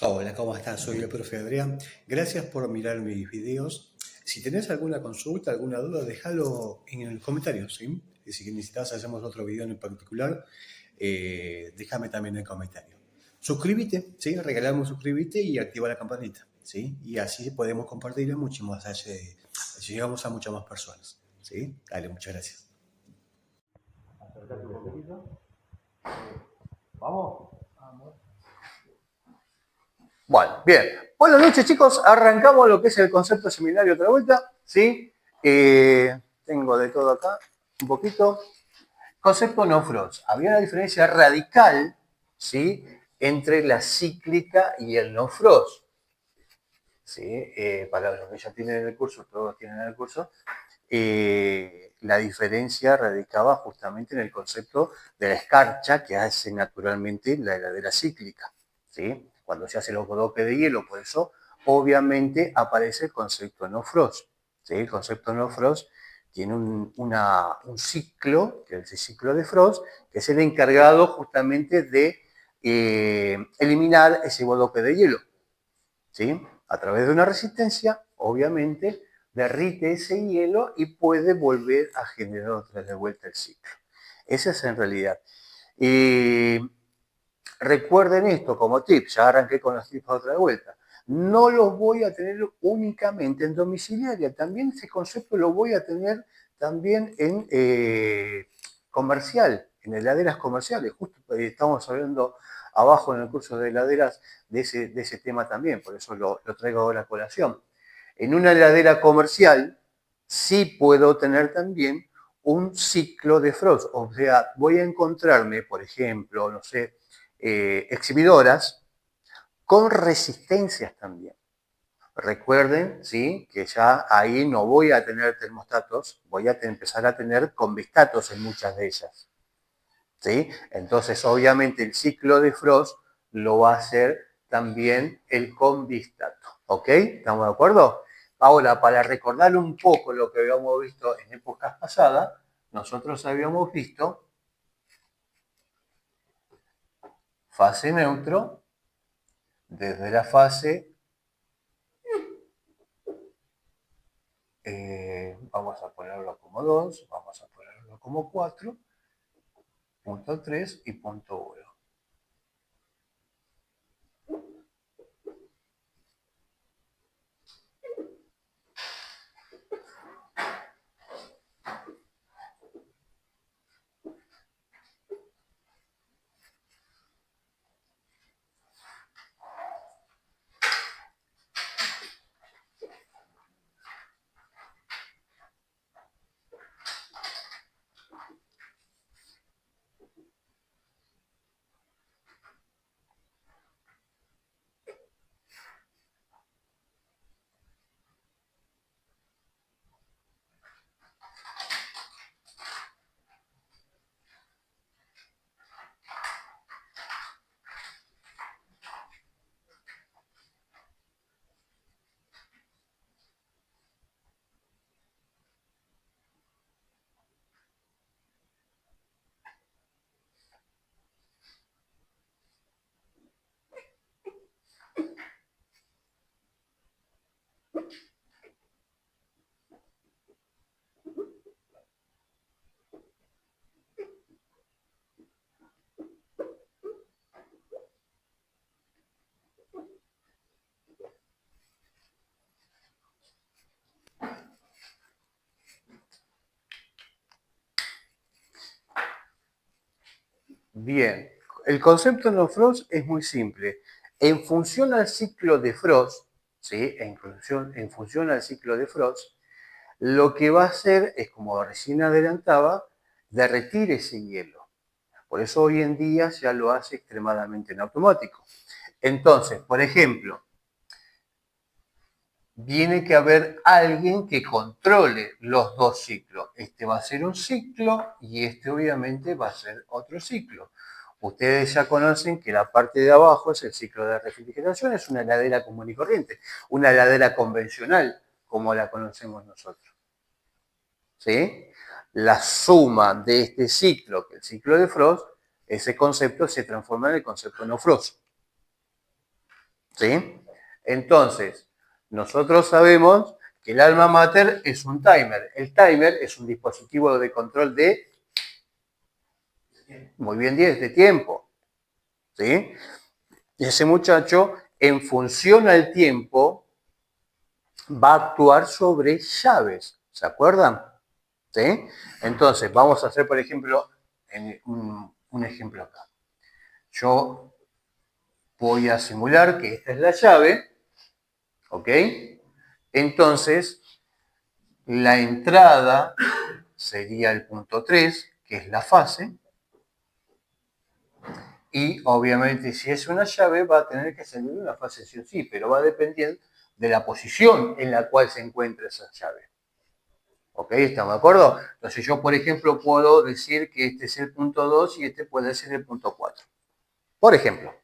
Hola, ¿cómo estás? Soy el profe Adrián. Gracias por mirar mis videos. Si tenés alguna consulta, alguna duda, déjalo en el comentario, ¿sí? Y si necesitas, hacemos otro video en particular, déjame también en el comentario. Suscríbete, ¿sí? Regalame un suscríbete y activa la campanita, ¿sí? Y así podemos compartir mucho más allá llegamos a muchas más personas, ¿sí? Dale, muchas gracias. Acércate un poquitito. ¿Vamos? Bueno, bien. Buenas noches, chicos. Arrancamos lo que es el concepto seminario otra vuelta. ¿Sí? Tengo de todo acá un poquito. Concepto no-frost. Había una diferencia radical, ¿sí?, entre la cíclica y el no-frost. ¿Sí? Para los que ya tienen el curso, todos tienen el curso, la diferencia radicaba justamente en el concepto de la escarcha que hace naturalmente la heladera cíclica, ¿sí? Cuando se hace los bloques de hielo, por eso obviamente aparece el concepto no-frost, ¿sí? El concepto no-frost tiene un ciclo, que es el ciclo de Frost, que es el encargado justamente de eliminar ese bloque de hielo, ¿sí? A través de una resistencia, obviamente, derrite ese hielo y puede volver a generar otra vez de vuelta el ciclo. Esa es en realidad. Recuerden esto como tip, ya arranqué con los tips otra vuelta. No los voy a tener únicamente en domiciliaria, también ese concepto lo voy a tener también en comercial, en heladeras comerciales. Justo estamos hablando abajo en el curso de heladeras de ese tema también, por eso lo traigo ahora a colación. En una heladera comercial sí puedo tener también un ciclo de Frost, o sea, voy a encontrarme, por ejemplo, no sé, exhibidoras con resistencias también. Recuerden, ¿sí?, que ya ahí no voy a tener termostatos, voy a empezar a tener convistatos en muchas de ellas, ¿sí? Entonces, obviamente, el ciclo de Frost lo va a hacer también el convistato, ¿ok? ¿Estamos de acuerdo? Ahora, para recordar un poco lo que habíamos visto en épocas pasadas, nosotros habíamos visto fase neutro desde la fase, vamos a ponerlo como 2, vamos a ponerlo como 4, punto 3 y punto 1. Bien, el concepto de no-frost es muy simple. En función al ciclo de Frost, ¿sí?, en función al ciclo de Frost, lo que va a hacer es, como recién adelantaba, derretir ese hielo. Por eso hoy en día ya lo hace extremadamente en automático. Entonces, por ejemplo, tiene que haber alguien que controle los dos ciclos. Este va a ser un ciclo y este obviamente va a ser otro ciclo. Ustedes ya conocen que la parte de abajo es el ciclo de refrigeración, es una heladera común y corriente, una heladera convencional como la conocemos nosotros, ¿sí? La suma de este ciclo, que es el ciclo de Frost, ese concepto se transforma en el concepto no Frost. ¿Sí? Entonces, nosotros sabemos que el alma mater es un timer. El timer es un dispositivo de control de, muy bien, de tiempo. ¿Sí? Y ese muchacho, en función al tiempo, va a actuar sobre llaves. ¿Se acuerdan? ¿Sí? Entonces, vamos a hacer, por ejemplo, un ejemplo acá. Yo voy a simular que esta es la llave, ¿ok? Entonces, la entrada sería el punto 3, que es la fase, y obviamente si es una llave va a tener que salir de una fase sí o sí, pero va a depender de la posición en la cual se encuentra esa llave. ¿Ok? ¿Estamos de acuerdo? Entonces yo, por ejemplo, puedo decir que este es el punto 2 y este puede ser el punto 4. Por ejemplo.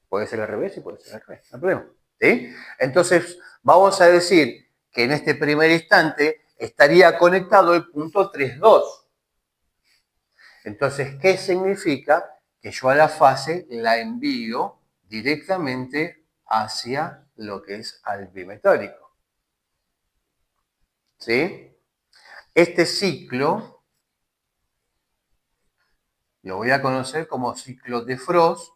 Puede ser al revés y puede ser al revés. No hay problema. ¿Sí? Entonces, vamos a decir que en este primer instante estaría conectado el punto 3,2. Entonces, ¿qué significa? Que yo a la fase la envío directamente hacia lo que es al bimetálico. ¿Sí? Este ciclo lo voy a conocer como ciclo de Frost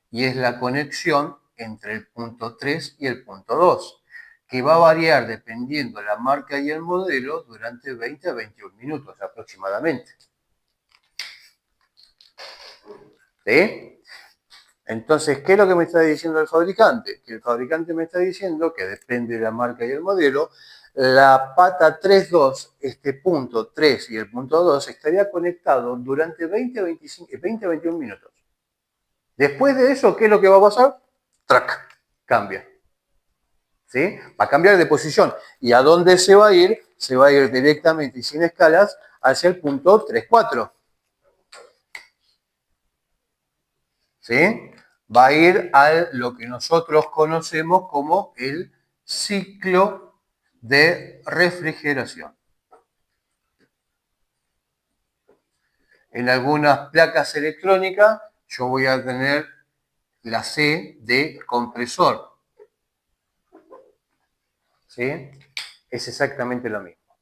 y es la conexión entre el punto 3 y el punto 2, que va a variar dependiendo la marca y el modelo durante 20 a 21 minutos aproximadamente. ¿Sí? Entonces, ¿qué es lo que me está diciendo el fabricante? Que el fabricante me está diciendo que depende de la marca y el modelo, la pata 3,2, este punto 3 y el punto 2 estaría conectado durante 20 a 21 minutos. Después de eso, ¿qué es lo que va a pasar? ¡Trac! Cambia. ¿Sí? Va a cambiar de posición. ¿Y a dónde se va a ir? Se va a ir directamente y sin escalas hacia el punto 3,4. ¿Sí? Va a ir a lo que nosotros conocemos como el ciclo de refrigeración. En algunas placas electrónicas yo voy a tener la C de compresor. ¿Sí? Es exactamente lo mismo.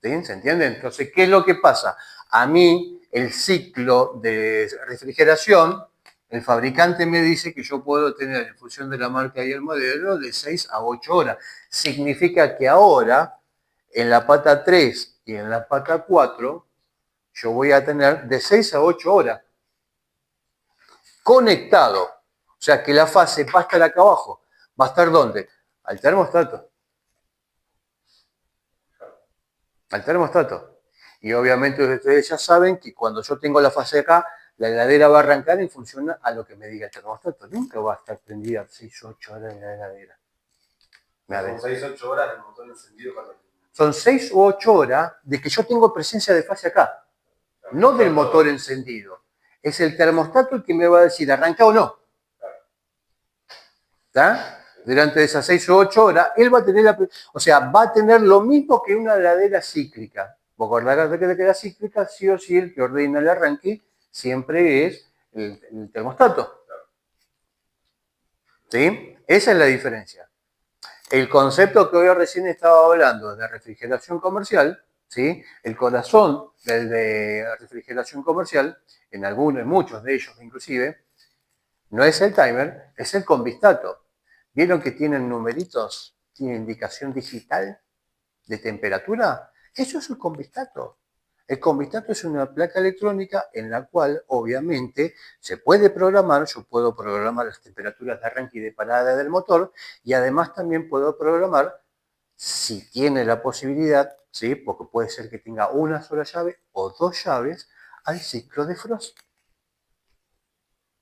¿Sí? ¿Se entiende? Entonces, ¿qué es lo que pasa? A mí, el ciclo de refrigeración, el fabricante me dice que yo puedo tener, en función de la marca y el modelo, de 6 a 8 horas. Significa que ahora, en la pata 3 y en la pata 4, yo voy a tener de 6 a 8 horas conectado. O sea, que la fase va a estar acá abajo. ¿Va a estar dónde? Al termostato. Al termostato. Y obviamente ustedes ya saben que cuando yo tengo la fase acá, la heladera va a arrancar en función a lo que me diga el termostato. Nunca va a estar prendida 6 o 8 horas en la heladera. Son 6 o 8 horas el motor encendido para... Son 6 u 8 horas de que yo tengo presencia de fase acá, no del motor encendido. Es el termostato el que me va a decir arranca o no. ¿Está? Durante esas 6 o 8 horas, él va a tener va a tener lo mismo que una heladera cíclica. Vos acordás que la heladera cíclica, sí o sí, el que ordena el arranque siempre es el termostato. ¿Sí? Esa es la diferencia. El concepto que hoy recién estaba hablando de refrigeración comercial, ¿sí? El corazón de refrigeración comercial, en muchos de ellos inclusive, no es el timer, es el convistato. ¿Vieron que tienen numeritos? ¿Tiene indicación digital de temperatura? Eso es el convistato. El convistato es una placa electrónica en la cual, obviamente, se puede programar. Yo puedo programar las temperaturas de arranque y de parada del motor y además también puedo programar, si tiene la posibilidad, ¿sí? Porque puede ser que tenga una sola llave o 2 llaves, al ciclo de Frost.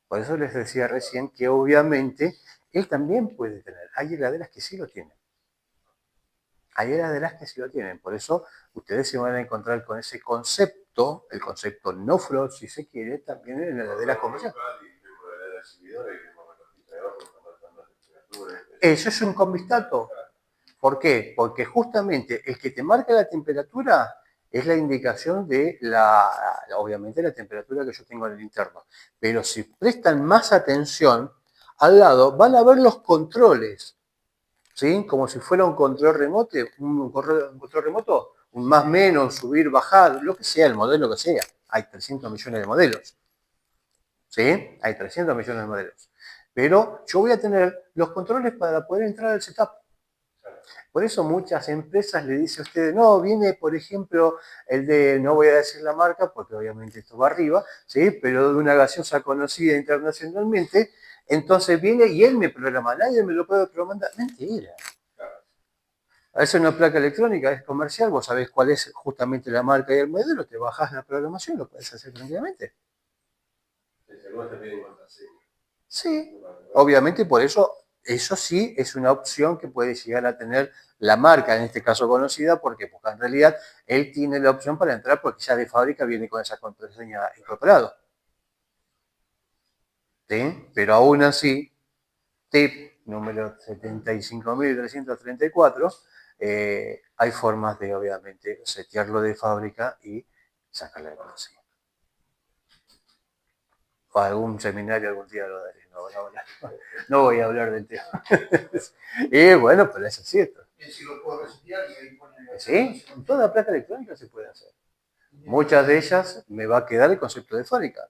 Por eso les decía recién que obviamente él también puede tener. Hay heladeras que sí lo tienen. Hay heladeras que sí lo tienen. Por eso ustedes se van a encontrar con ese concepto, el concepto no Frost, si se quiere, también en heladeras comerciales. Eso es un convistato. ¿Por qué? Porque justamente el que te marca la temperatura es la indicación de obviamente la temperatura que yo tengo en el interno. Pero si prestan más atención, al lado van a ver los controles, ¿sí? Como si fuera un control remoto, un control remoto, un más menos, subir, bajar, lo que sea, el modelo que sea. Hay 300 millones de modelos, ¿sí? Hay 300 millones de modelos. Pero yo voy a tener los controles para poder entrar al setup. Por eso muchas empresas le dicen a ustedes, no, viene, por ejemplo, el de, no voy a decir la marca, porque obviamente esto va arriba, ¿sí? Pero de una gaseosa conocida internacionalmente, entonces viene y él me programa, nadie me lo puede programar. Mentira. Es una placa electrónica, es comercial, vos sabés cuál es justamente la marca y el modelo, te bajás la programación, lo puedes hacer tranquilamente. Sí, obviamente por eso sí es una opción que puede llegar a tener la marca, en este caso conocida, porque en realidad él tiene la opción para entrar porque ya de fábrica viene con esa contraseña incorporado. ¿Sí? Pero aún así, tip número 75.334, hay formas de obviamente setearlo de fábrica y sacarle la contraseña. O algún seminario algún día lo daré, no voy a hablar del tema. Y bueno, pero eso es cierto. Si lo puedo resetear y ahí pone... Sí, con toda placa electrónica se puede hacer. Muchas de ellas me va a quedar el concepto de fábrica.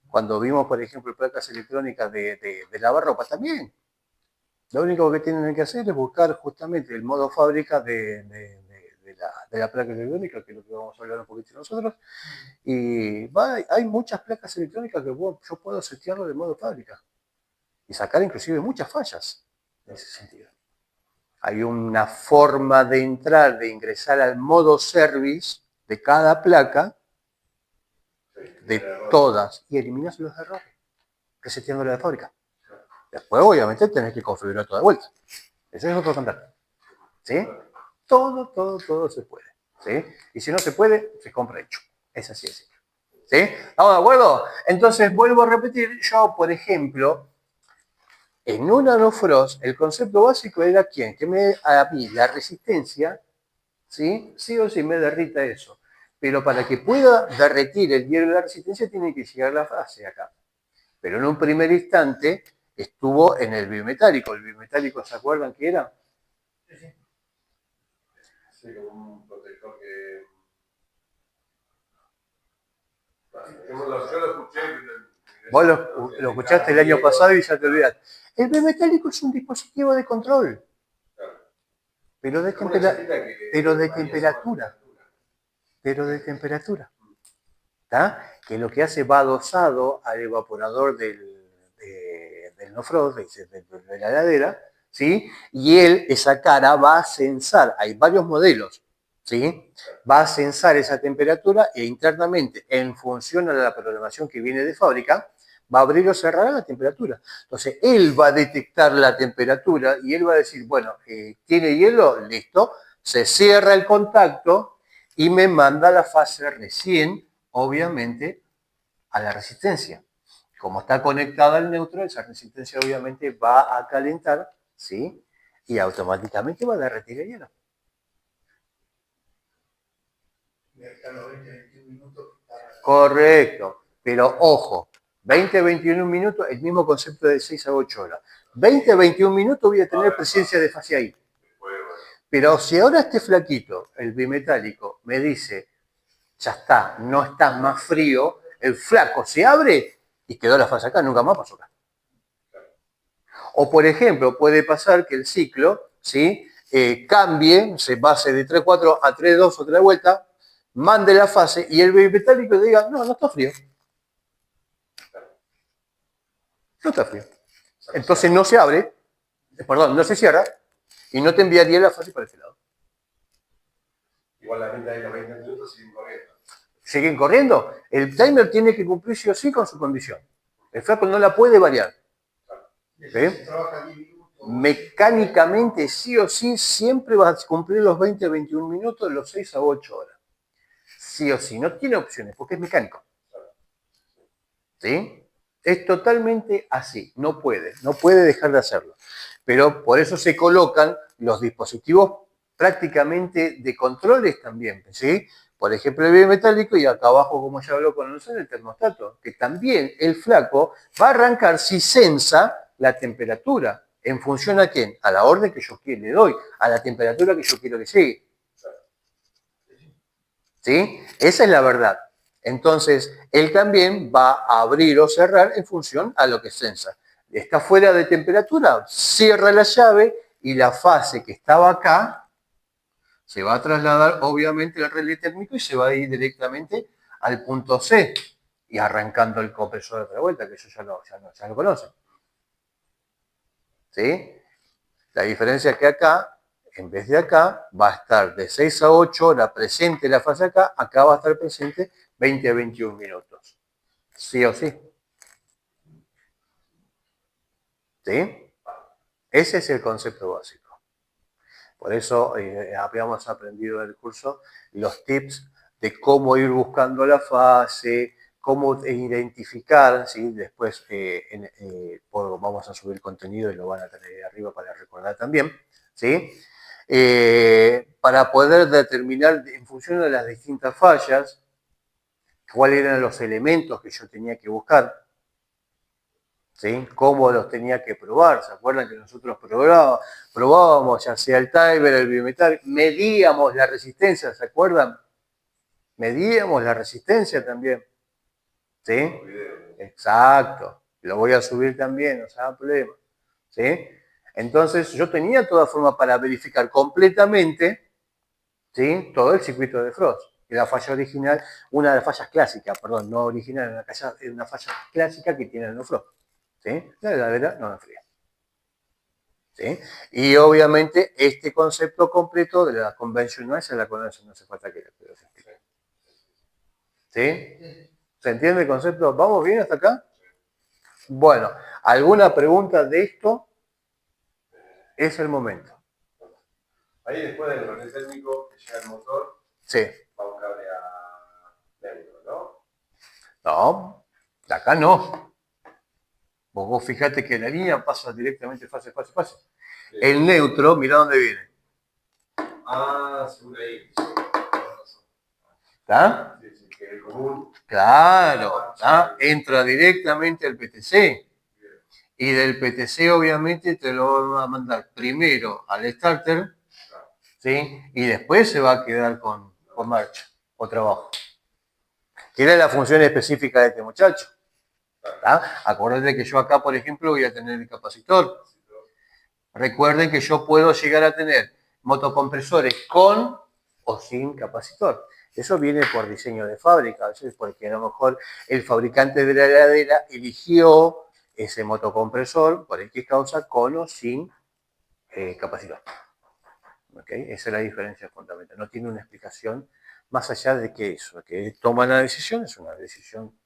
Cuando vimos, por ejemplo, placas electrónicas de lavar ropa también. Lo único que tienen que hacer es buscar justamente el modo fábrica de la placa electrónica, que es lo que vamos a hablar un poquito nosotros. Y hay muchas placas electrónicas que yo puedo setearlo de modo fábrica y sacar inclusive muchas fallas en ese sentido. Hay una forma de entrar, de ingresar al modo service de cada placa, de todas, y eliminas los errores, reseteándola de fábrica. Después, obviamente, tenés que configurar todo de vuelta. Ese es otro cantar. ¿Sí? Todo se puede. ¿Sí? Y si no se puede, se compra hecho. Es así de simple. ¿Sí? ¿Estamos de acuerdo? Entonces, vuelvo a repetir, yo, por ejemplo, en un nanofrost, el concepto básico era ¿quién? Que a mí la resistencia, ¿sí? Sí o sí me derrita eso. Pero para que pueda derretir el hielo de la resistencia tiene que llegar la fase acá. Pero en un primer instante estuvo en el bimetálico. ¿El bimetálico se acuerdan qué era? Sí, como un protector que... Yo lo escuché... Vos lo escuchaste el año pasado y ya te olvidaste. El bimetálico es un dispositivo de control. Pero de temperatura. ¿Está? Que lo que hace va adosado al evaporador del no-frost, de la heladera, ¿sí? Y esa cara va a censar, hay varios modelos, ¿sí? Va a censar esa temperatura e internamente, en función a la programación que viene de fábrica, va a abrir o cerrar la temperatura. Entonces, él va a detectar la temperatura y él va a decir, bueno, ¿tiene hielo? Listo. Se cierra el contacto y me manda la fase recién, obviamente, a la resistencia. Como está conectada al neutro, esa resistencia obviamente va a calentar, ¿sí? Y automáticamente va a derretir el hielo. Correcto, pero ojo, 20-21 minutos, el mismo concepto de 6 a 8 horas. 20-21 minutos voy a tener presencia de fase ahí. Pero si ahora este flaquito, el bimetálico, me dice, ya está, no está más frío, el flaco se abre y quedó la fase acá, nunca más pasó acá. O por ejemplo, puede pasar que el ciclo, ¿sí? Cambie, se pase de 3.4 a 3.2 otra vuelta, mande la fase y el bimetálico diga, no está frío. No está frío. Entonces no se abre, no se cierra y no te enviaría la fase para este lado. Igual la gente de los 20 minutos siguen corriendo. ¿Siguen corriendo? El timer tiene que cumplir sí o sí con su condición. El flaco no la puede variar. ¿Sí? Mecánicamente, sí o sí, siempre vas a cumplir los 20-21 minutos, los 6 a 8 horas. Sí o sí, no tiene opciones, porque es mecánico. ¿Sí? Es totalmente así, no puede dejar de hacerlo. Pero por eso se colocan los dispositivos prácticamente de controles también, ¿sí? Por ejemplo, el bimetálico y acá abajo, como ya habló con nosotros, el termostato, que también el flaco va a arrancar si sensa la temperatura. ¿En función a quién? A la orden que yo le doy, a la temperatura que yo quiero que llegue. ¿Sí? Esa es la verdad. Entonces, él también va a abrir o cerrar en función a lo que sensa. Está fuera de temperatura, cierra la llave y la fase que estaba acá se va a trasladar obviamente al relé térmico y se va a ir directamente al punto C y arrancando el compresor de otra vuelta, que eso ya lo conocen. ¿Sí? La diferencia es que acá, en vez de acá, va a estar de 6 a 8 horas presente la fase acá va a estar presente 20 a 21 minutos. Sí o sí. ¿Sí? Ese es el concepto básico. Por eso habíamos aprendido en el curso los tips de cómo ir buscando la fase, cómo identificar, ¿sí? Después vamos a subir contenido y lo van a tener ahí arriba para recordar también, ¿sí? Para poder determinar en función de las distintas fallas cuáles eran los elementos que yo tenía que buscar, ¿sí? Cómo los tenía que probar. ¿Se acuerdan que nosotros probábamos ya sea el timer, el bimetal, medíamos la resistencia, ¿se acuerdan? Medíamos la resistencia también. ¿Sí? Exacto. Lo voy a subir también, no se haga problema. ¿Sí? Entonces yo tenía toda forma para verificar completamente, ¿sí? Todo el circuito de Frost. Que la falla original, una de las fallas clásicas, perdón, no original, una falla clásica que tiene el no Frost. ¿Sí? La heladera no enfría. ¿Sí? Y obviamente este concepto completo de la convencional se la conocen, no hace falta que lo explique. ¿Sí? ¿Se entiende el concepto? ¿Vamos bien hasta acá? Bueno, ¿alguna pregunta de esto? Es el momento. Ahí después del relé térmico que llega el motor, Sí. va un cable a neutro, ¿no? No, de acá no. Vos fijate que la línea pasa directamente fase. Sí. El neutro, mirá dónde viene. Ah, seguro ahí. ¿Está? Sí, que el común. Claro, ¿está? Entra directamente al PTC. Y del PTC obviamente te lo va a mandar primero al starter, ¿sí? Y después se va a quedar con marcha o trabajo. Que era la función específica de este muchacho. ¿Tá? Acuérdense que yo acá, por ejemplo, voy a tener el capacitor. Recuerden que yo puedo llegar a tener motocompresores con o sin capacitor. Eso viene por diseño de fábrica, a veces porque a lo mejor el fabricante de la heladera eligió ese motocompresor, por X causa, con o sin capacitor. ¿Okay? Esa es la diferencia fundamental. No tiene una explicación más allá de que eso, que toman la decisión, es una decisión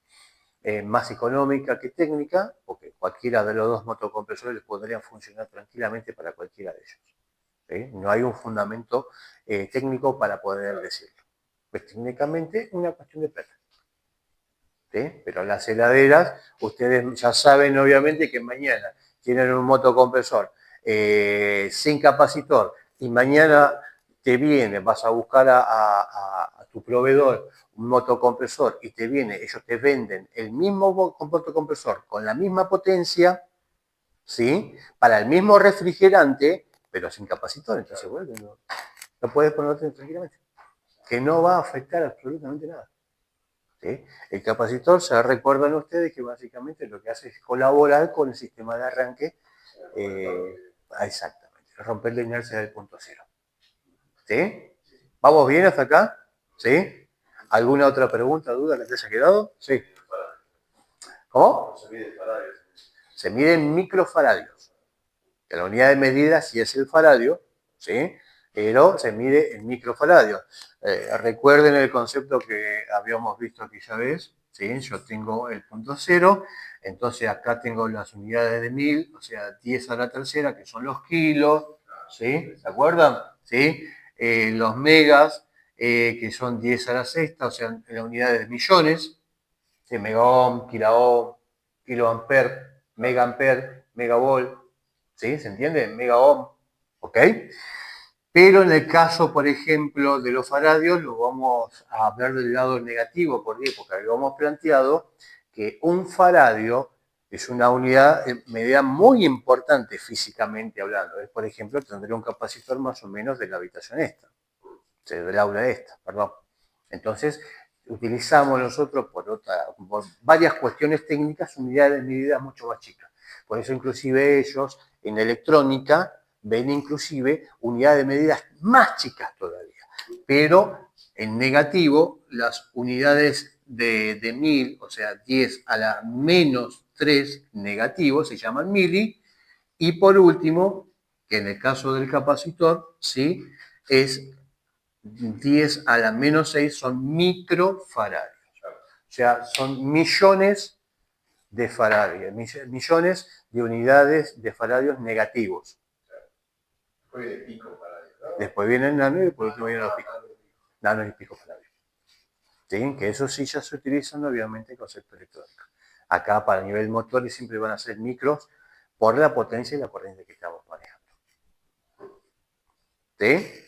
más económica que técnica, porque cualquiera de los dos motocompresores podrían funcionar tranquilamente para cualquiera de ellos. ¿Sí? No hay un fundamento técnico para poder decirlo. Pues técnicamente una cuestión de plata. ¿Sí? Pero las heladeras, ustedes ya saben obviamente que mañana tienen un motocompresor sin capacitor y mañana te viene, vas a buscar a tu proveedor un motocompresor y te viene, ellos te venden el mismo motocompresor con la misma potencia, ¿sí? Para el mismo refrigerante, pero sin capacitor. Entonces, bueno, no puedes ponerlo tranquilamente. Que no va a afectar absolutamente nada. ¿Sí? El capacitor, se recuerdan ustedes que básicamente lo que hace es colaborar con el sistema de arranque, exactamente, romper la inercia del punto cero. ¿Sí? ¿Vamos bien hasta acá? ¿Sí? ¿Alguna otra pregunta, duda que te haya quedado? Sí. ¿Cómo? Se mide el faradio. Se mide en microfaradios. La unidad de medida sí es el faradio, ¿sí? Pero se mide en microfaradios. Recuerden el concepto que habíamos visto aquella vez, ¿sí? Yo tengo el punto cero, entonces acá tengo las unidades de 1000, o sea, 10 a la tercera, que son los kilos, ¿sí? ¿Se acuerdan? ¿Sí? Los megas, que son 10 a la sexta, o sea, las unidades de millones, ¿sí? Megaohm, kiloohm, kiloampere, megaamper, megavolt, ¿sí? ¿Se entiende? Megaohm, ¿ok? Pero en el caso, por ejemplo, de los faradios, lo vamos a ver del lado negativo, ¿por qué? Porque habíamos planteado que un faradio Es una unidad, medida muy importante físicamente hablando. Por ejemplo, tendría un capacitor más o menos de la habitación esta, del aula esta, perdón. Entonces, utilizamos nosotros por varias cuestiones técnicas unidades de medida mucho más chicas. Por eso inclusive ellos en electrónica ven inclusive unidades de medidas más chicas todavía. Pero en negativo, las unidades de 1000, o sea, 10 a la menos 3 negativo, se llaman mili. Y por último, que en el caso del capacitor, ¿sí?, es 10 a la menos 6 son microfaradios. O sea, son millones de faradios, millones de unidades de faradios negativos. Después de pico faradios, ¿no? Después viene el nano y después vienen los picos. Nano y pico faradios. ¿Sí? Que eso sí ya se utilizan obviamente en concepto electrónico. Acá para el nivel motor siempre van a ser micros por la potencia y la corriente que estamos manejando. ¿Sí?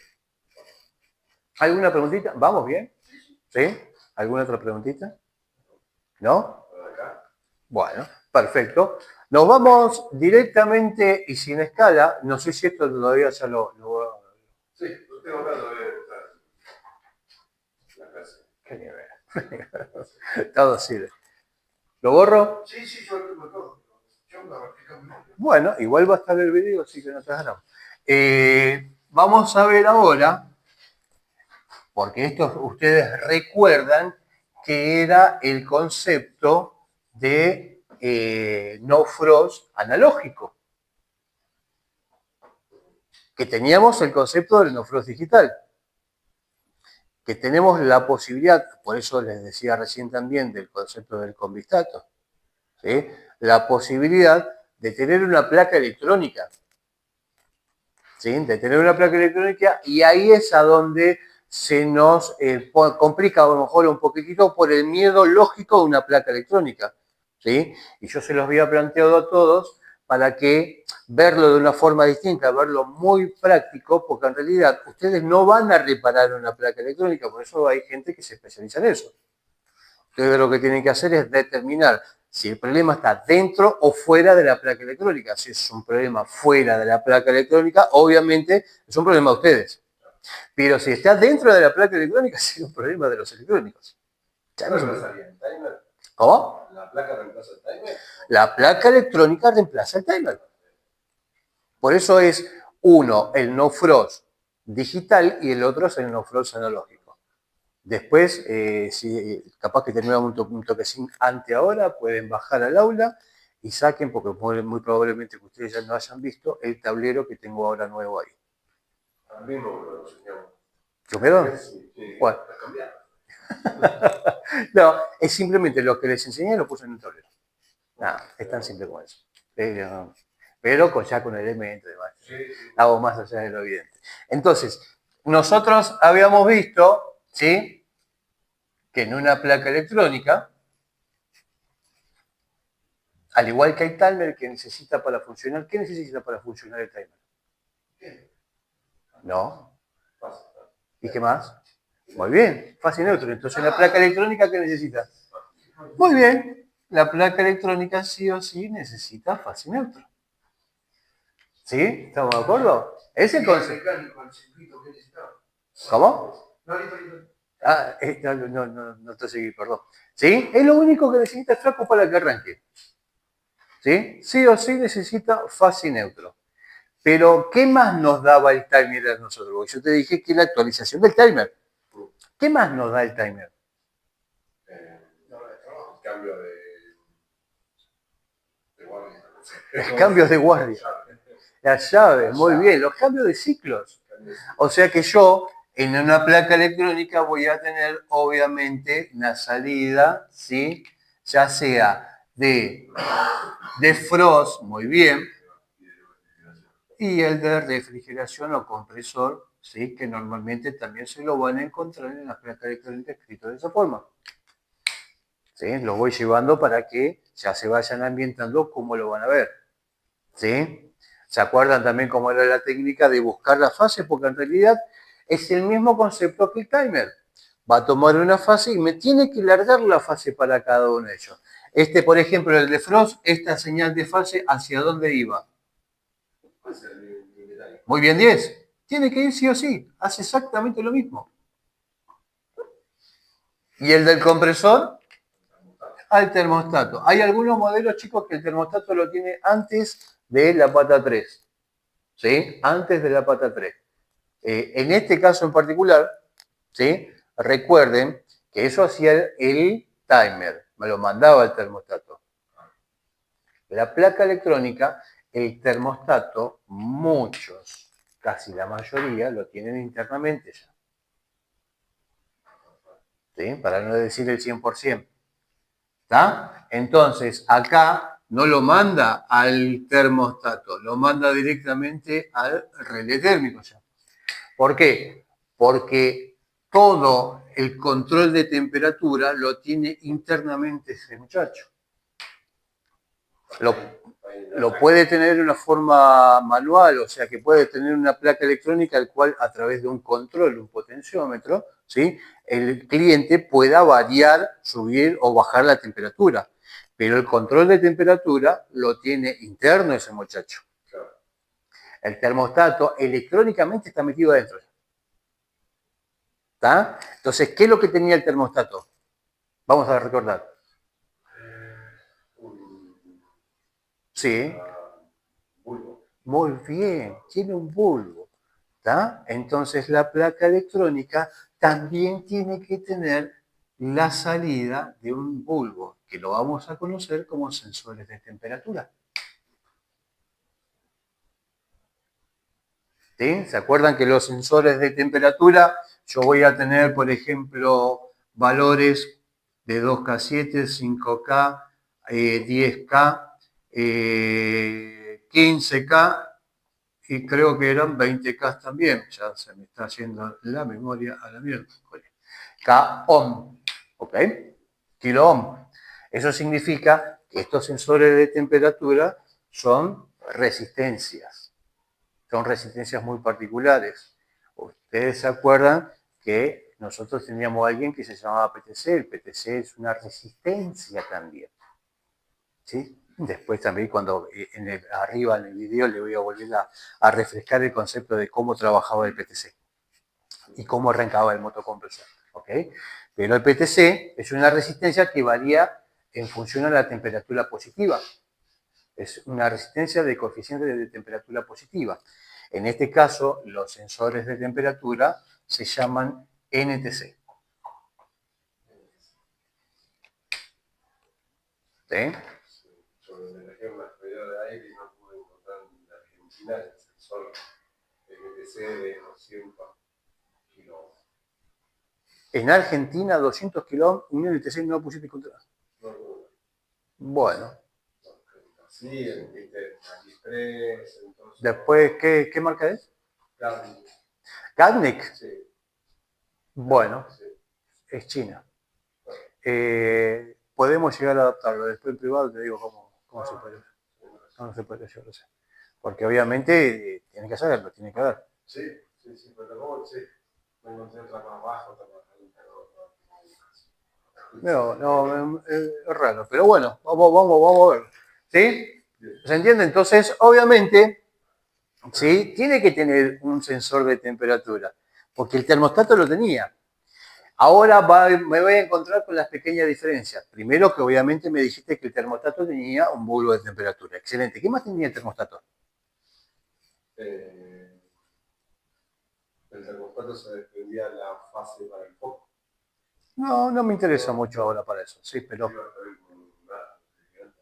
¿Alguna preguntita? ¿Vamos bien? ¿Sí? ¿Alguna otra preguntita? ¿No? Bueno, perfecto. Nos vamos directamente y sin escala. No sé si esto todavía ya lo... Sí, lo tengo acá, lo voy a buscar. La clase. Qué nivel. Todo sirve. ¿Lo borro? Sí, yo lo tengo todo. Yo me lo explico muy bien. Bueno, igual va a estar el video, así que no te ganamos. Vamos a ver ahora, porque esto ustedes recuerdan que era el concepto de no frost analógico. Que teníamos el concepto del no frost digital. Que tenemos la posibilidad, por eso les decía recién también del concepto del convistato, ¿sí?, la posibilidad de tener una placa electrónica. ¿Sí? De tener una placa electrónica, y ahí es a donde se nos complica a lo mejor un poquitito por el miedo lógico de una placa electrónica. ¿Sí? Y yo se los había planteado a todos para que verlo de una forma distinta, verlo muy práctico, porque en realidad ustedes no van a reparar una placa electrónica, por eso hay gente que se especializa en eso. Ustedes lo que tienen que hacer es determinar si el problema está dentro o fuera de la placa electrónica. Si es un problema fuera de la placa electrónica, obviamente es un problema de ustedes. Pero si está dentro de la placa electrónica, es un problema de los electrónicos. ¿Qué reemplazaría? ¿El timer? ¿Cómo? ¿La placa reemplaza el timer? La placa electrónica reemplaza el timer. Por eso es uno el no frost digital y el otro es el no frost analógico. Después, si capaz que terminamos un toquecín ante ahora, pueden bajar al aula y saquen, porque muy probablemente que ustedes ya no hayan visto, el tablero que tengo ahora nuevo ahí. También lo enseñamos. ¿Lo Sí, bueno. Cambiar. No, es simplemente lo que les enseñé lo puse en un tablero. Nada, es tan simple como eso. Pero ya con elementos y demás. Sí. Hago más allá de lo evidente. Entonces, nosotros habíamos visto, ¿sí?, que en una placa electrónica, al igual que hay timer que necesita para funcionar, ¿qué necesita para funcionar el timer? No. ¿Y qué más? Muy bien, fase neutro. Entonces, ¿la placa electrónica qué necesita? Muy bien, la placa electrónica sí o sí necesita fase neutro. ¿Sí? ¿Estamos de acuerdo? Es el concepto. ¿Cómo? Ah, no te seguí, perdón. ¿Sí? Es lo único que necesita el flaco para que arranque. ¿Sí? Sí o sí necesita fase neutro. Pero, ¿qué más nos daba el timer a nosotros? Porque yo te dije que la actualización del timer. ¿Qué más nos da el timer? Cambio de guardia. Los cambios de guardia. Las llaves, muy bien. Los cambios de ciclos. O sea que yo, en una placa electrónica, voy a tener, obviamente, la salida, ¿sí?, ya sea de frost, muy bien, y el de refrigeración o compresor, ¿sí?, que normalmente también se lo van a encontrar en la placa electrónica escrito de esa forma. ¿Sí? Lo voy llevando para que ya se vayan ambientando como lo van a ver. ¿Sí? ¿Se acuerdan también cómo era la técnica de buscar la fase? Porque en realidad es el mismo concepto que el timer. Va a tomar una fase y me tiene que largar la fase para cada uno de ellos. Este, por ejemplo, el de Frost, esta señal de fase, ¿hacia dónde iba? Hacia el nivel. Muy bien, 10. Tiene que ir sí o sí. Hace exactamente lo mismo. ¿Y el del compresor? Al termostato. Hay algunos modelos, chicos, que el termostato lo tiene antes de la pata 3. ¿Sí? Antes de la pata 3. En este caso en particular, ¿sí? Recuerden que eso hacía el timer. Me lo mandaba el termostato. La placa electrónica, el termostato, muchos, casi la mayoría, lo tienen internamente ya. ¿Sí? Para no decir el 100%. ¿Está? Entonces, acá no lo manda al termostato, lo manda directamente al relé térmico ya. ¿Por qué? Porque todo el control de temperatura lo tiene internamente ese muchacho. Lo puede tener de una forma manual, o sea que puede tener una placa electrónica al cual a través de un control, un potenciómetro, ¿sí? El cliente pueda variar, subir o bajar la temperatura. Pero el control de temperatura lo tiene interno ese muchacho. El termostato electrónicamente está metido adentro. ¿Está? Entonces, ¿qué es lo que tenía el termostato? Vamos a recordar. Sí. Bulbo. Muy bien, tiene un bulbo. ¿Está? Entonces la placa electrónica también tiene que tener la salida de un bulbo, que lo vamos a conocer como sensores de temperatura. ¿Sí? ¿Se acuerdan que los sensores de temperatura, yo voy a tener, por ejemplo, valores de 2K7, 5K, 10K, 15K, y creo que eran 20K también, ya se me está haciendo la memoria a la mierda. K ohm, ¿ok? Kilo ohm. Eso significa que estos sensores de temperatura son resistencias muy particulares. Ustedes se acuerdan que nosotros teníamos a alguien que se llamaba PTC, el PTC es una resistencia también. ¿Sí? Después también cuando arriba en el video le voy a volver a refrescar el concepto de cómo trabajaba el PTC y cómo arrancaba el motocompresor. ¿Okay? Pero el PTC es una resistencia que varía en función a la temperatura positiva. Es una resistencia de coeficiente de temperatura positiva. En este caso, los sensores de temperatura se llaman NTC. ¿Sí? Sobre la energía transferida de aire no pude encontrar en Argentina el sensor MTC de 200 kilos. En Argentina, 200 kilo, un NTC no pusiste encontrar. No, Bueno. sí, en AliExpress, entonces. Después, ¿qué marca es? Garnic. Garnic. Sí. Bueno, Sí. es China. Podemos llegar a adaptarlo. Después en privado te digo cómo se puede. No se puede llegar a hacer. Porque obviamente tiene que hacerlo, tiene que ver. Sí, pero luego sí. Me encontré otra más abajo, otra más alta, No, es raro. Pero bueno, vamos a ver. ¿Sí? ¿Se entiende? Entonces, obviamente, ¿sí? Tiene que tener un sensor de temperatura. Porque el termostato lo tenía. Ahora me voy a encontrar con las pequeñas diferencias. Primero que obviamente me dijiste que el termostato tenía un bulbo de temperatura. Excelente. ¿Qué más tenía el termostato? El termostato se desprendía la fase para el foco. No me interesa mucho ahora para eso. Sí, pero...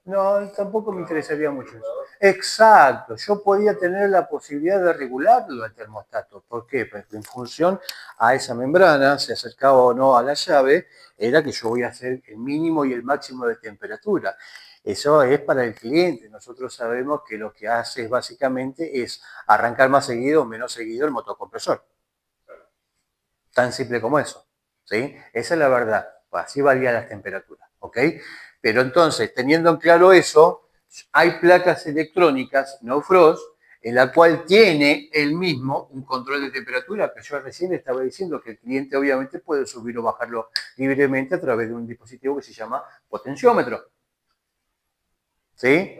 No, tampoco me interesaría mucho eso. Exacto, yo podía tener la posibilidad de regularlo al termostato. ¿Por qué? Porque en función a esa membrana, se acercaba o no a la llave, era que yo voy a hacer el mínimo y el máximo de temperatura. Eso es para el cliente. Nosotros sabemos que lo que hace básicamente es arrancar más seguido o menos seguido el motocompresor. Tan simple como eso. ¿Sí? Esa es la verdad. Así varían las temperaturas. ¿Ok? Pero entonces, teniendo en claro eso, hay placas electrónicas, no frost, en la cual tiene él mismo un control de temperatura, que yo recién estaba diciendo que el cliente obviamente puede subir o bajarlo libremente a través de un dispositivo que se llama potenciómetro. ¿sí?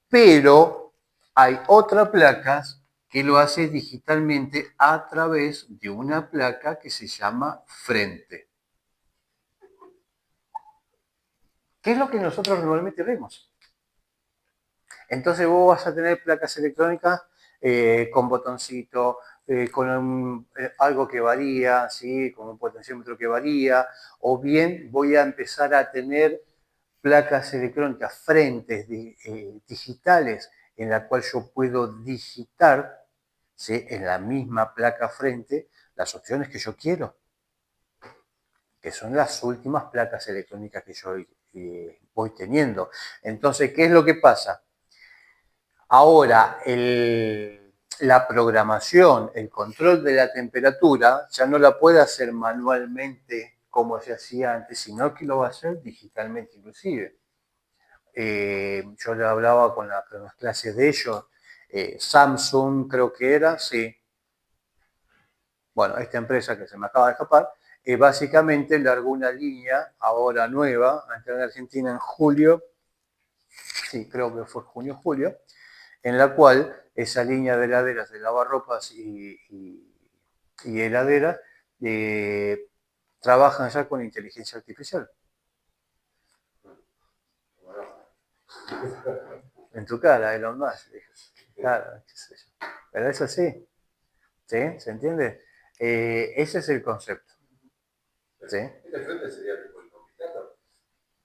Pero hay otras placas que lo hace digitalmente a través de una placa que se llama frente. ¿Qué es lo que nosotros normalmente vemos? Entonces vos vas a tener placas electrónicas con botoncito, con algo que varía, ¿sí? Con un potenciómetro que varía, o bien voy a empezar a tener placas electrónicas, frentes digitales, en la cual yo puedo digitar, ¿sí? En la misma placa frente las opciones que yo quiero, que son las últimas placas electrónicas que yo voy teniendo. Entonces, ¿qué es lo que pasa? Ahora, la programación, el control de la temperatura, ya no la puede hacer manualmente como se hacía antes, sino que lo va a hacer digitalmente inclusive. Yo le hablaba con las clases de ellos, Samsung creo que era, sí. Bueno, esta empresa que se me acaba de escapar, básicamente largó una línea ahora nueva, a entrar en Argentina en julio, sí, creo que fue junio-julio, en la cual esa línea de heladeras de lavarropas y heladeras trabajan ya con inteligencia artificial. En tu cara, Elon Musk. Claro, qué sé yo. Pero eso sí, ¿sí? ¿Se entiende? Ese es el concepto. ¿Sí? ¿Este frente sería tipo el convistato?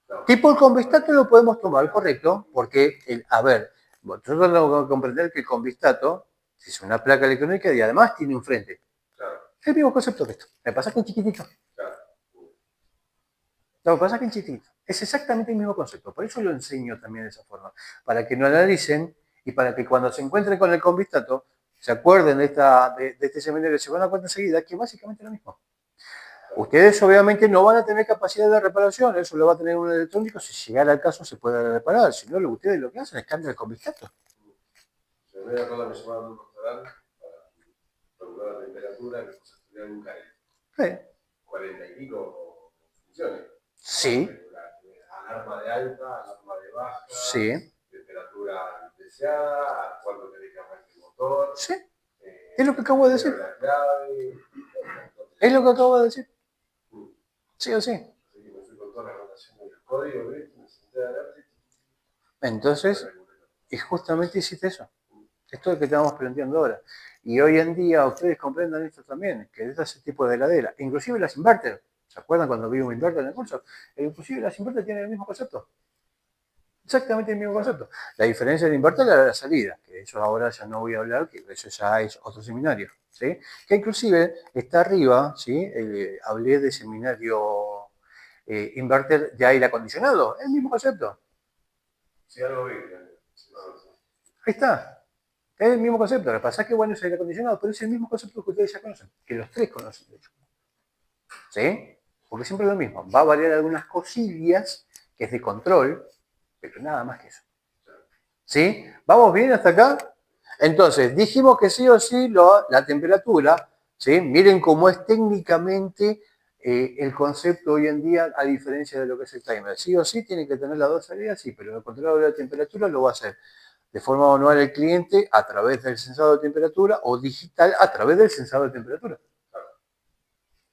No. Tipo el convistato lo podemos tomar, correcto, porque, a ver, nosotros tenemos que comprender que el convistato es una placa electrónica y además tiene un frente. Claro. Es el mismo concepto que esto. Me pasa que en chiquitito. Claro. Lo que pasa que en chiquitito. Es exactamente el mismo concepto. Por eso lo enseño también de esa forma. Para que lo analicen y para que cuando se encuentren con el convistato se acuerden de este seminario y se van a dar cuenta enseguida que básicamente es lo mismo. Ustedes obviamente no van a tener capacidad de reparación, eso lo va a tener un electrónico, si llegara el caso se puede reparar, si no, ustedes lo que hacen es cambiar el convistato. Se me acuerdo me llamaban a un restaurante para regular la temperatura, que se estudiaba un carril. 40 y pico funciones. Sí. Alarma de alta, alarma de baja, Sí. temperatura deseada, cuándo tenés que arrancar el motor. Sí. Es lo que acabo de decir. La clave. Es lo que acabo de decir. Sí o sí. Así que me fui con toda la anotación del código, ¿ves? Me senté adelante. Entonces, y justamente hiciste eso. Esto es lo que estamos planteando ahora. Y hoy en día ustedes comprendan esto también, que es ese tipo de heladera, inclusive las inverter. ¿Se acuerdan cuando vi un inverter en el curso? Inclusive las inverter tienen el mismo concepto. Exactamente el mismo concepto. La diferencia del inverter era la salida, que eso ahora ya no voy a hablar, que eso ya es otro seminario. ¿Sí? Que inclusive está arriba, ¿sí? Hablé de seminario inverter de aire acondicionado, el mismo concepto. Sí, algo vi. Ahí está. Es el mismo concepto. Lo que pasa es que bueno es aire acondicionado, pero es el mismo concepto que ustedes ya conocen, que los tres conocen, de hecho. ¿Sí? Porque siempre es lo mismo. Va a variar algunas cosillas, que es de control, pero nada más que eso. ¿Sí? ¿Vamos bien hasta acá? Entonces, dijimos que sí o sí la temperatura, ¿sí? Miren cómo es técnicamente el concepto hoy en día, a diferencia de lo que es el timer. Sí o sí tiene que tener las dos salidas, sí, pero el controlador de la temperatura lo va a hacer de forma manual el cliente a través del sensado de temperatura o digital a través del sensado de temperatura.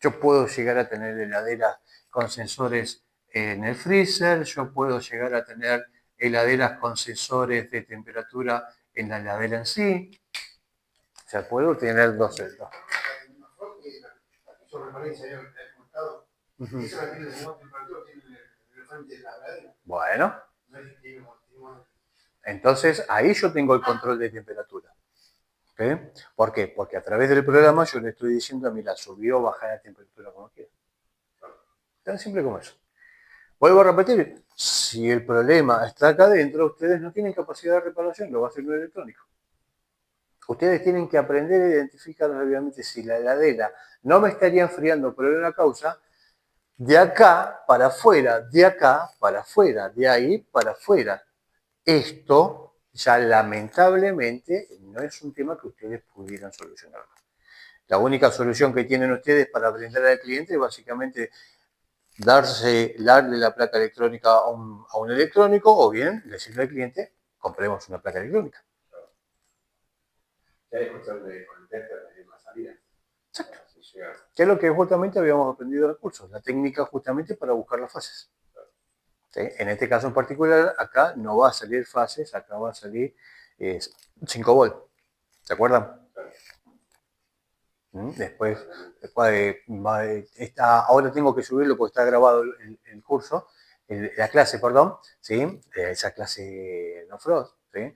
Yo puedo llegar a tener heladeras con sensores en el freezer, yo puedo llegar a tener heladeras con sensores de temperatura en la heladera en sí. O sea, puedo tener dos celdas. Bueno. Entonces, ahí yo tengo el control de temperatura. ¿Okay? ¿Por qué? Porque a través del programa yo le estoy diciendo, mira, subió o baja la temperatura como quiera. Tan simple como eso. Vuelvo a repetir, si el problema está acá adentro, ustedes no tienen capacidad de reparación, lo va a hacer un electrónico. Ustedes tienen que aprender a identificar obviamente si la heladera no me estaría enfriando por una causa, de acá para afuera, de acá para afuera, de ahí para afuera. Esto ya lamentablemente no es un tema que ustedes pudieran solucionar. La única solución que tienen ustedes para brindar al cliente es básicamente darle la placa electrónica a un electrónico, o bien decirle al cliente, compremos una placa electrónica. Ya hay cuestión de con el tester de la salida. Exacto. Si llega. Que es lo que justamente habíamos aprendido en el curso, la técnica justamente para buscar las fases. ¿Sí? En este caso en particular, acá no va a salir fases, acá va a salir 5 volt. ¿Se acuerdan? Después ahora tengo que subirlo porque está grabado el curso, la clase, perdón, ¿sí? Esa clase No Frost, ¿sí?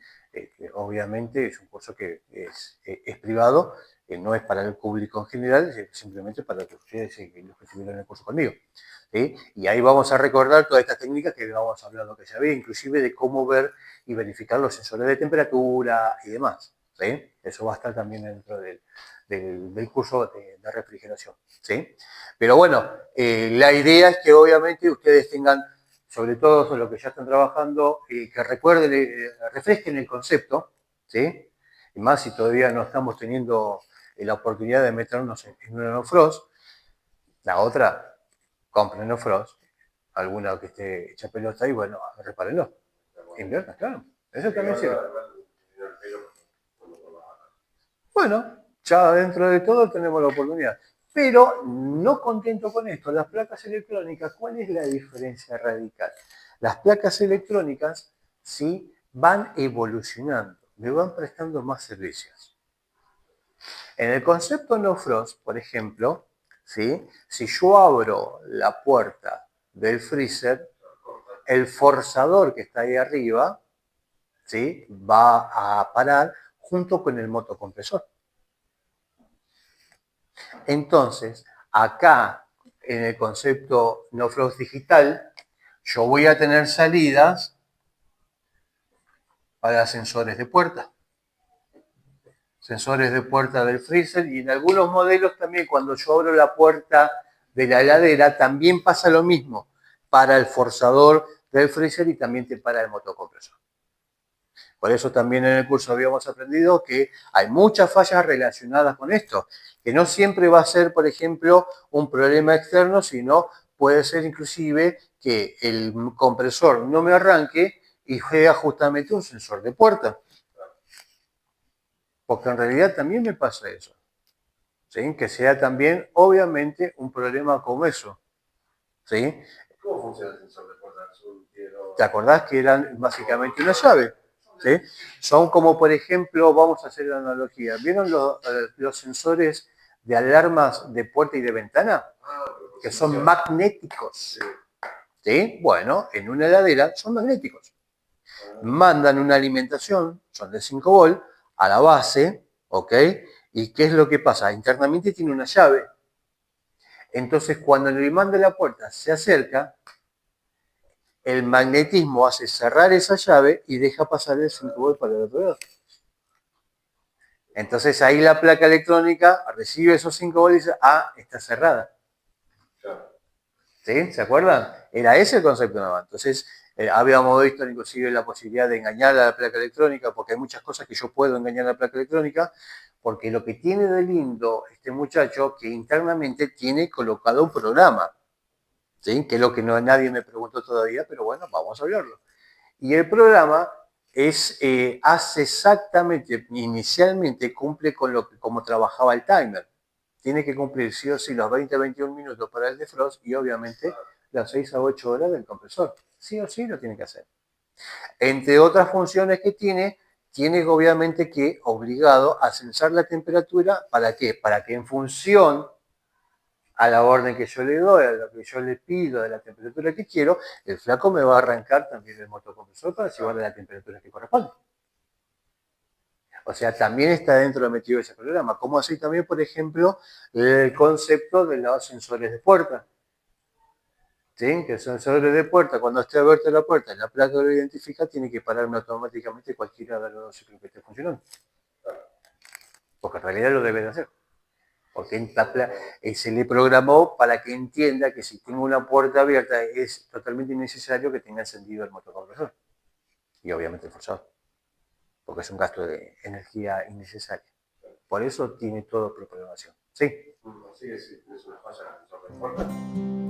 Obviamente es un curso que es privado, no es para el público en general, es simplemente para que ustedes, los que estuvieron en el curso conmigo. ¿Sí? Y ahí vamos a recordar todas estas técnicas que vamos hablando que ya había, inclusive de cómo ver y verificar los sensores de temperatura y demás. ¿Sí? Eso va a estar también dentro del curso de refrigeración. ¿Sí? Pero bueno, la idea es que obviamente ustedes tengan, sobre todo los que ya están trabajando, que recuerden, refresquen el concepto, ¿sí? Y más si todavía no estamos teniendo la oportunidad de meternos en una No Frost. La otra, compren No Frost, alguna que esté hecha pelota y bueno, repárenlo. Inviertan, claro. Eso también sirve. Bueno, ya dentro de todo tenemos la oportunidad. Pero no contento con esto, las placas electrónicas, ¿cuál es la diferencia radical? Las placas electrónicas sí van evolucionando, me van prestando más servicios. En el concepto No Frost, por ejemplo, ¿sí? Si yo abro la puerta del freezer, el forzador que está ahí arriba, ¿sí? Va a parar junto con el motocompresor. Entonces, acá, en el concepto No Frost digital, yo voy a tener salidas para sensores de puerta. Sensores de puerta del freezer y en algunos modelos también cuando yo abro la puerta de la heladera también pasa lo mismo para el forzador del freezer y también te para el motocompresor. Por eso también en el curso habíamos aprendido que hay muchas fallas relacionadas con esto, que no siempre va a ser, por ejemplo, un problema externo, sino puede ser inclusive que el compresor no me arranque y juega justamente un sensor de puerta. Porque en realidad también me pasa eso. ¿Sí? Que sea también, obviamente, un problema como eso. ¿Sí? ¿Cómo funciona el sensor de puerta? ¿Te acordás que eran básicamente una llave? ¿Sí? Son como, por ejemplo, vamos a hacer la analogía. ¿Vieron los sensores de alarmas de puerta y de ventana? Que son magnéticos. ¿Sí? Bueno, en una heladera son magnéticos. Mandan una alimentación, son de 5 volt, a la base, ¿ok? ¿Y qué es lo que pasa? Internamente tiene una llave. Entonces, cuando el imán de la puerta se acerca, el magnetismo hace cerrar esa llave y deja pasar el 5 volt para el otro lado. Entonces, ahí la placa electrónica recibe esos 5 volt y dice, ah, está cerrada. ¿Sí? ¿Se acuerdan? Era ese el concepto nada más. Entonces, habíamos visto inclusive la posibilidad de engañar a la placa electrónica, porque hay muchas cosas que yo puedo engañar a la placa electrónica, porque lo que tiene de lindo este muchacho, que internamente tiene colocado un programa, ¿sí? Que es lo que nadie me preguntó todavía, pero bueno, vamos a hablarlo. Y el programa hace exactamente, inicialmente cumple con como trabajaba el timer. Tiene que cumplir sí o sí los 20-21 minutos para el defrost y obviamente las 6 a 8 horas del compresor. Sí o sí lo tiene que hacer. Entre otras funciones que tiene obviamente que obligado a censar la temperatura. ¿Para qué? Para que en función a la orden que yo le doy, a lo que yo le pido, de la temperatura que quiero, el flaco me va a arrancar también el motocompresor para llevarle la temperatura que corresponde. O sea, también está dentro de metido ese programa. Como así también, por ejemplo, el concepto de los sensores de puerta. ¿Sí? Que el sensor de puerta, cuando esté abierta la puerta y la placa lo identifica, tiene que pararme automáticamente cualquiera de los dos ciclos que esté funcionando. Porque en realidad lo debe de hacer. Porque se le programó para que entienda que si tengo una puerta abierta es totalmente innecesario que tenga encendido el motocompresor. Y obviamente el forzador. Porque es un gasto de energía innecesario. Por eso tiene todo programación. ¿Sí? Sí, es una falla en el sensor de puerta.